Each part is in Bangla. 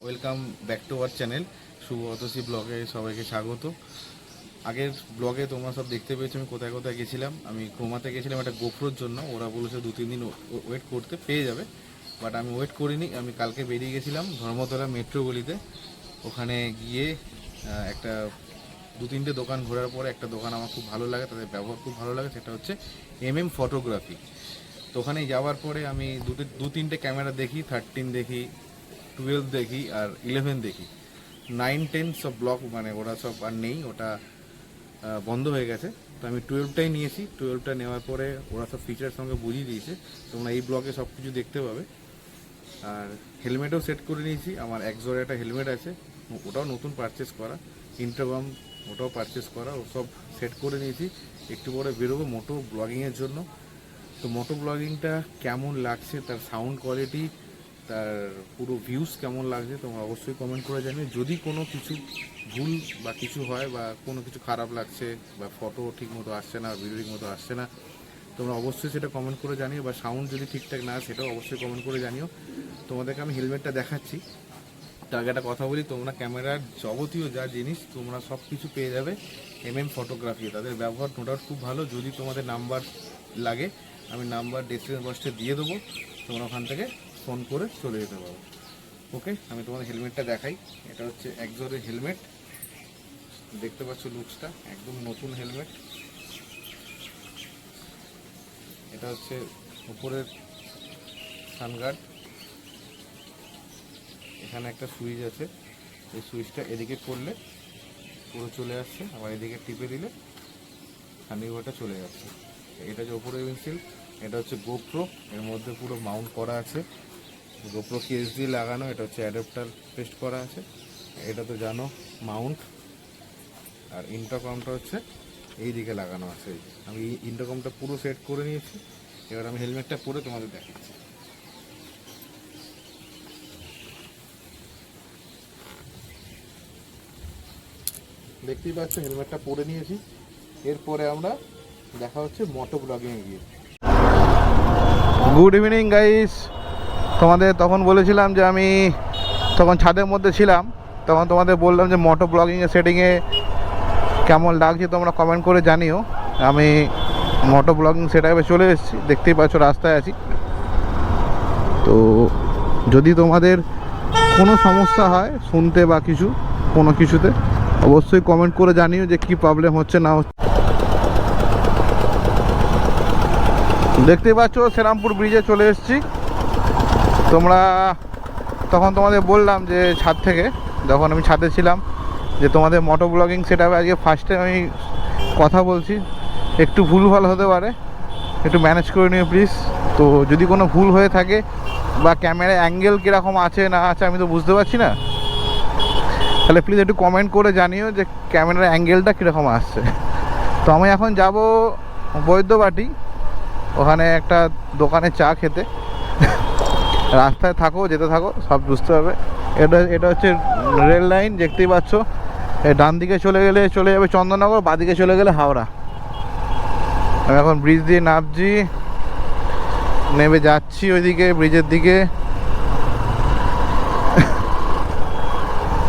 Welcome back to our channel Shubho Atasi ব্লগে সবাইকে স্বাগত। আগের ব্লগে তোমরা সব দেখতে পেয়েছো আমি কোথায় কোথায় গেছিলাম। আমি ক্রোমাতে গেছিলাম একটা গোপ্রোর জন্য, ওরা বলেছে 2-3 দিন ওয়েট করতে পেয়ে যাবে, বাট আমি ওয়েট করিনি। আমি কালকে বেরিয়ে গেছিলাম ধর্মতলা মেট্রো গলিতে। ওখানে গিয়ে একটা 2-3টে দোকান ঘোরার পরে একটা দোকান আমার খুব ভালো লাগে, তাদের ব্যবহার খুব ভালো লাগে, সেটা হচ্ছে ফটোগ্রাফি। তো ওখানে যাওয়ার পরে আমি 2-3টে ক্যামেরা দেখি, 13 দেখি, 12 দেখি আর 11 দেখি। 9-10 সব ব্লক মানে ওরা সব আর নেই, ওটা বন্ধ হয়ে গেছে। তো আমি 12টাই নিয়েছি। 12টা নেওয়ার পরে ওরা সব ফিচার সঙ্গে বুঝিয়ে দিয়েছে, তোমরা এই ব্লগে সব কিছু দেখতে পাবে। আর হেলমেটও সেট করে নিয়েছি, আমার একজোড়া একটা হেলমেট আছে, ওটাও নতুন পারচেস করা। ইন্টারকম ওটাও পারচেস করা, ও সব সেট করে নিয়েছি। একটু পরে বেরোবো মোটো ব্লগিংয়ের জন্য। তো মোটো ব্লগিংটা কেমন লাগছে, তার সাউন্ড কোয়ালিটি, তার পুরো ভিউজ কেমন লাগছে তোমরা অবশ্যই কমেন্ট করে জানিও। যদি কোনো কিছু ভুল বা কিছু হয় বা কোনো কিছু খারাপ লাগছে বা ফটো ঠিক মতো আসছে না, ভিডিও ঠিক মতো আসছে না, তোমরা অবশ্যই সেটা কমেন্ট করে জানিও। বা সাউন্ড যদি ঠিকঠাক না সেটাও অবশ্যই কমেন্ট করে জানিও। তোমাদেরকে আমি হেলমেটটা দেখাচ্ছি। তার আগে একটা কথা বলি, তোমরা ক্যামেরার যাবতীয় যা জিনিস তোমরা সব কিছু পেয়ে যাবে ফটোগ্রাফি। তাদের ব্যবহার নো ডাউট খুব ভালো। যদি তোমাদের নাম্বার লাগে আমি নাম্বার ডেসক্রিপশন বক্সে দিয়ে দেবো, তোমরা ওখান থেকে ফোন করে চলে যেতে পারো। ওকে, আমি তোমাদের হেলমেটটা দেখাই। এটা হচ্ছে একজোরের হেলমেট, দেখতে পাচ্ছ লুকসটা একদম নতুন হেলমেট। এটা হচ্ছে উপরের সানগার্ড, এখানে একটা সুইচ আছে, এই সুইচটা এদিকে করলে পুরো চলে আসছে, আবার এদিকে টিপে দিলে থান্ডারবার্ডটা চলে যাচ্ছে। এটা যে ওপরে উইন্ডশিল্ড, এটা হচ্ছে গোপ্রো, এর মধ্যে পুরো মাউন্ট করা আছে, গোপ্রো কেস দিয়ে লাগানো। এটা হচ্ছে অ্যাডাপ্টার পেস্ট করা আছে, এটা তো জানো মাউন্ট। আর ইন্টারকমটা হচ্ছে এই দিকে লাগানো আছে। আমি ইন্টারকমটা পুরো সেট করে নিয়েছি, এবার আমি হেলমেটটা পরে তোমাদের দেখাচ্ছি। দেখতেই পাচ্ছ হেলমেটটা পরে নিয়েছি। এরপরে আমরা দেখা হচ্ছে মোটো ব্লগিংয়ে গিয়ে। Good evening guys. তোমাদের তখন বলেছিলাম যে আমি তখন ছাদের মধ্যে ছিলাম, তখন তোমাদের বললাম যে মোটো ব্লগিংয়ের সেটিংয়ে কেমন লাগছে তোমরা কমেন্ট করে জানিও। আমি মোটো ব্লগিং সেটআপে চলে এসেছি, দেখতেই পাচ্ছ রাস্তায় আছি। তো যদি তোমাদের কোনো সমস্যা হয় শুনতে বা কোনো কিছুতে, অবশ্যই কমেন্ট করে জানিও যে কী প্রবলেম হচ্ছে না হচ্ছে। দেখতেই পাচ্ছ শ্রীরামপুর ব্রিজে চলে এসেছি। তখন তোমাদের বললাম যে ছাদ থেকে, যখন আমি ছাদে ছিলাম, যে তোমাদের মোটো ব্লগিং সেটআপে আজকে ফার্স্ট টাইম আমি কথা বলছি। একটু ভুলভাল হতে পারে, একটু ম্যানেজ করে নিও প্লিজ। তো যদি কোনো ভুল হয়ে থাকে বা ক্যামেরা অ্যাঙ্গেল কীরকম আছে না আছে আমি তো বুঝতে পারছি না, তাহলে প্লিজ একটু কমেন্ট করে জানিও যে ক্যামেরার অ্যাঙ্গেলটা কীরকম আসছে। তো আমি এখন যাব বৈদ্যবাটি, ওখানে একটা দোকানে চা খেতে। রাস্তায় থাকো, যেতে থাকো, সব বুঝতে হবে। এটা হচ্ছে রেল লাইন, দেখতেই পাচ্ছ। ডান দিকে চলে গেলে চলে যাবে চন্দননগর, বাঁদিকে চলে গেলে হাওড়া। আমি এখন ব্রিজ দিয়ে নামছি, নেমে যাচ্ছি ওইদিকে ব্রিজের দিকে।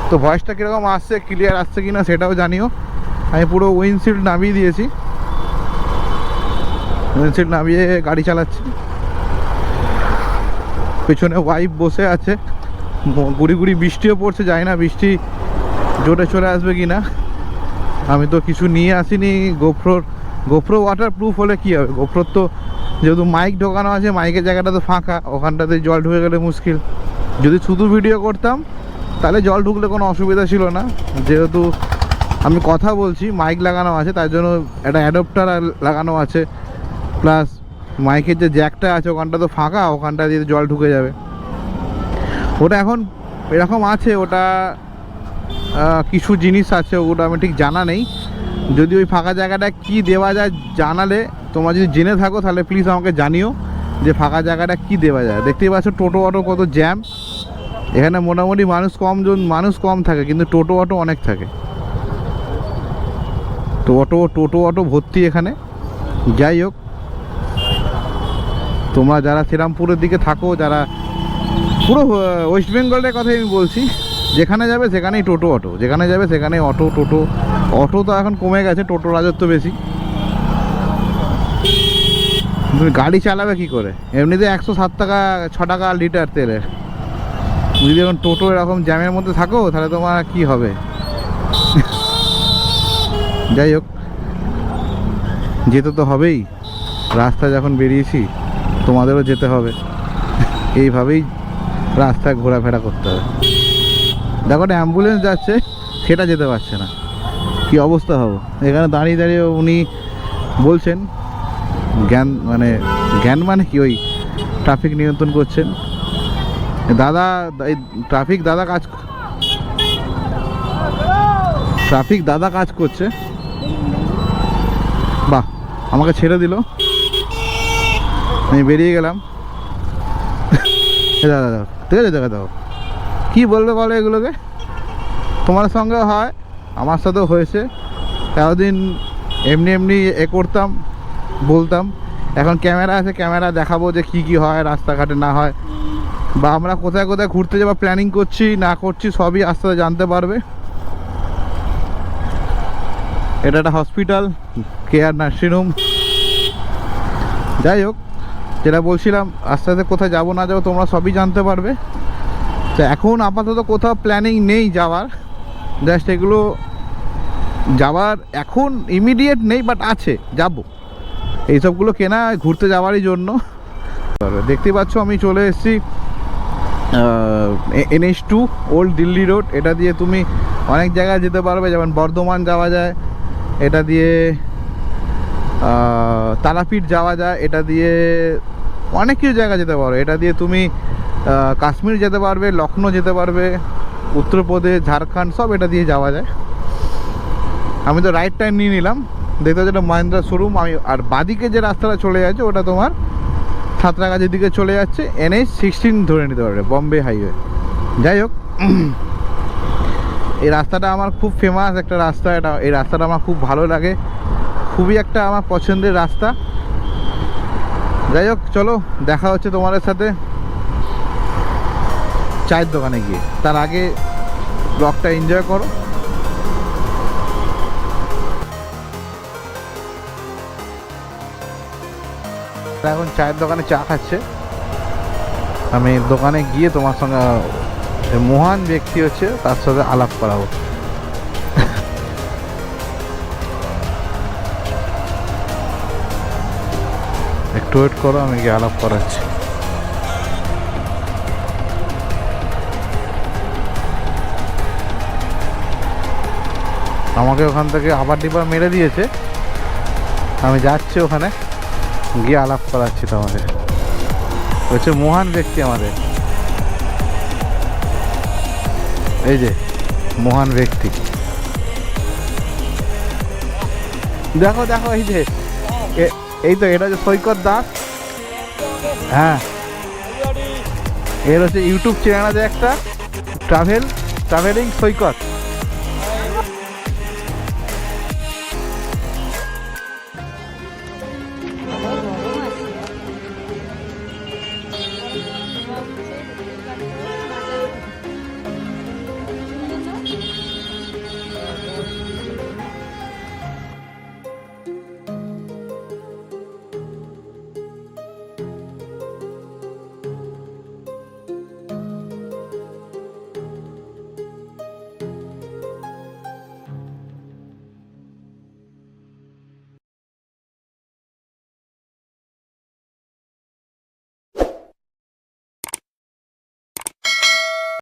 তো ভয়েসটা কীরকম আসছে, ক্লিয়ার আসছে কি না সেটাও জানিও। আমি পুরো উইন্ডশিল্ড নামিয়ে দিয়েছি, উইন্ডশিল্ড নামিয়ে গাড়ি চালাচ্ছি। পেছনে ওয়াইফ বসে আছে, গুড়ি গুড়ি বৃষ্টিও পড়ছে, যায় না বৃষ্টি জোরে চলে আসবে কি না। আমি তো কিছু নিয়ে আসিনি। গোপ্রো ওয়াটার প্রুফ হলে কী হবে, গোপ্রোর তো যেহেতু মাইক ঢোকানো আছে, মাইকের জায়গাটা তো ফাঁকা, ওখানটাতে জল ঢুকে গেলে মুশকিল। যদি শুধু ভিডিও করতাম তাহলে জল ঢুকলে কোনো অসুবিধা ছিল না। যেহেতু আমি কথা বলছি, মাইক লাগানো আছে, তার জন্য একটা অ্যাডাপ্টার লাগানো আছে, প্লাস মাইকের যে জ্যাকটা আছে ওখানটা তো ফাঁকা, ওখানটা দিয়ে জল ঢুকে যাবে। ওটা এখন এরকম আছে, ওটা কিছু জিনিস আছে, ওটা আমি ঠিক জানা নেই। যদি ওই ফাঁকা জায়গাটা কি দেওয়া যায় জানালে, তোমরা যদি জেনে থাকো তাহলে প্লিজ আমাকে জানিও যে ফাঁকা জায়গাটা কি দেওয়া যায়। দেখতেই পাচ্ছ টোটো অটো কত জ্যাম। এখানে মোটামুটি মানুষ কম থাকে, কিন্তু টোটো অটো অনেক থাকে। টোটো অটো ভর্তি এখানে। যাই হোক, তোমরা যারা শ্রীরামপুরের দিকে থাকো, যারা পুরো ওয়েস্ট বেঙ্গলের কথাই আমি বলছি, যেখানে যাবে সেখানেই টোটো অটো, যেখানে যাবে সেখানেই অটো টোটো। অটো তো এখন কমে গেছে, টোটো রাজত্ব বেশি। তুমি গাড়ি চালাবে কি করে? এমনিতে 107 টাকা 6 টাকা লিটার তেলের, যদি এখন টোটো এরকম জ্যামের মধ্যে থাকো তাহলে তোমার কি হবে? যাই হোক, যেতে তো হবেই, রাস্তা যখন বেরিয়েছি তোমাদেরও যেতে হবে, এইভাবেই রাস্তায় ঘোরাফেরা করতে হবে। দেখো একটা অ্যাম্বুলেন্স যাচ্ছে, সেটা যেতে পারছে না, কি অবস্থা হবে? এখানে দাঁড়িয়ে দাঁড়িয়ে উনি বলছেন জ্ঞান মানে কি, ওই ট্রাফিক নিয়ন্ত্রণ করছেন। দাদা, এই ট্রাফিক দাদা কাজ করছে। বাহ, আমাকে ছেড়ে দিল, আমি বেরিয়ে গেলাম। দাদা ঠিক আছে, দেখা দাও কী বলবে বলো এগুলোকে। তোমার সঙ্গে হয়, আমার সাথেও হয়েছে। এতদিন এমনি এমনি করতাম, বলতাম। এখন ক্যামেরা আছে, ক্যামেরা দেখাবো যে কি হয় রাস্তাঘাটে না হয়, বা আমরা কোথায় কোথায় ঘুরতে যাওয়া প্ল্যানিং করছি না করছি সবই আস্তে আস্তে জানতে পারবে। এটা একটা হসপিটাল, কেয়ার নার্সিংহোম। যাই হোক, যেটা বলছিলাম, আস্তে আস্তে কোথায় যাবো না যাবো তোমরা সবই জানতে পারবে। তো এখন আপাতত কোথাও প্ল্যানিং নেই যাওয়ার, জাস্ট এগুলো যাওয়ার এখন ইমিডিয়েট নেই, বাট আছে, যাব। এইসবগুলো কেনা ঘুরতে যাওয়ারই জন্য। দেখতে পাচ্ছ আমি চলে এসেছি NH2 ওল্ড দিল্লি রোড। এটা দিয়ে তুমি অনেক জায়গায় যেতে পারবে, যেমন বর্ধমান যাওয়া যায়, এটা দিয়ে তারাপীঠ যাওয়া যায়, এটা দিয়ে অনেক কিছু জায়গা যেতে পারো। এটা দিয়ে তুমি কাশ্মীর যেতে পারবে, লখনৌ যেতে পারবে, উত্তরপ্রদেশ, ঝাড়খণ্ড, সব এটা দিয়ে যাওয়া যায়। আমি তো রাইট টাইম নিয়ে নিলাম, দেখতে যেটা মহিন্দ্রা শোরুম। আমি আর বাদিকে যে রাস্তাটা চলে যাচ্ছে ওটা তোমার সাঁতরাগাছির দিকে চলে যাচ্ছে, NH16 ধরে নিতে পারবে, বম্বে হাইওয়ে। যাই হোক, এই রাস্তাটা আমার খুব ফেমাস একটা রাস্তা। এই রাস্তাটা আমার খুব ভালো লাগে, খুবই একটা আমার পছন্দের রাস্তা। যাই হোক, চলো দেখা হচ্ছে তোমাদের সাথে চায়ের দোকানে গিয়ে। তার আগে ব্লগটা এনজয় করো। এখন চায়ের দোকানে চা খাচ্ছে, আমি দোকানে গিয়ে তোমার সঙ্গে মহান ব্যক্তি হচ্ছে তার সাথে আলাপ করাবো। একটু ওয়েট করো, আমি গিয়ে আলাপ করাচ্ছি। আমাকে ওখান থেকে আবার ডিবার মেরে দিয়েছে, আমি যাচ্ছি ওখানে গিয়ে আলাপ করাচ্ছি তোমাকে। হচ্ছে মহান ব্যক্তি আমাদের, এই যে মহান ব্যক্তি। দেখো দেখো, এই যে এই তো, এটা হচ্ছে সৈকত দাস। হ্যাঁ, এর হচ্ছে ইউটিউব চ্যানেল আছে একটা, ট্রাভেলিং সৈকত।